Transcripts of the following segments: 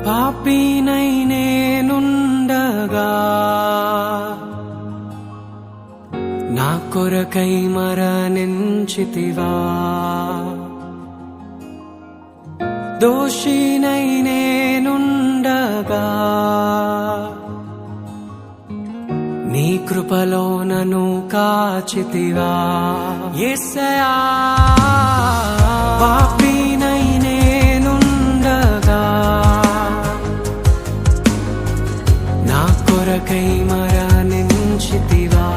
పాపినై నేనుండగా నా కొరకై మరణించితివా. దోషినై నేనుండగా నీ కృపలో నన్ను కాచితివా. యేసయ్యా పాపినై నేనుండగా నా కొరకై మరణించితివా.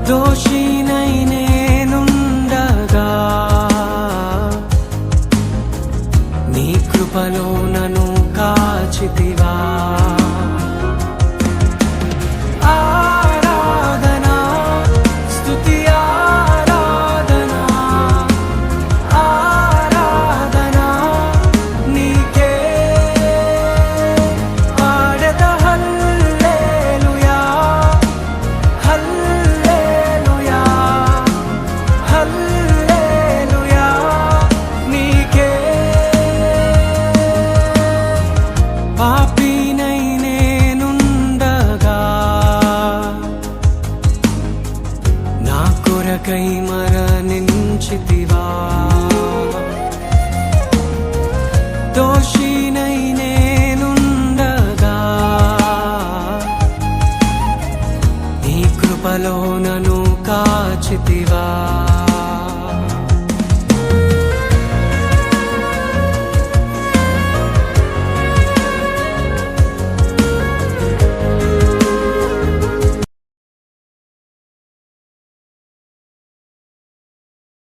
దోషినై నేనుండగా నీ కృపలో నన్ను కాచితివా.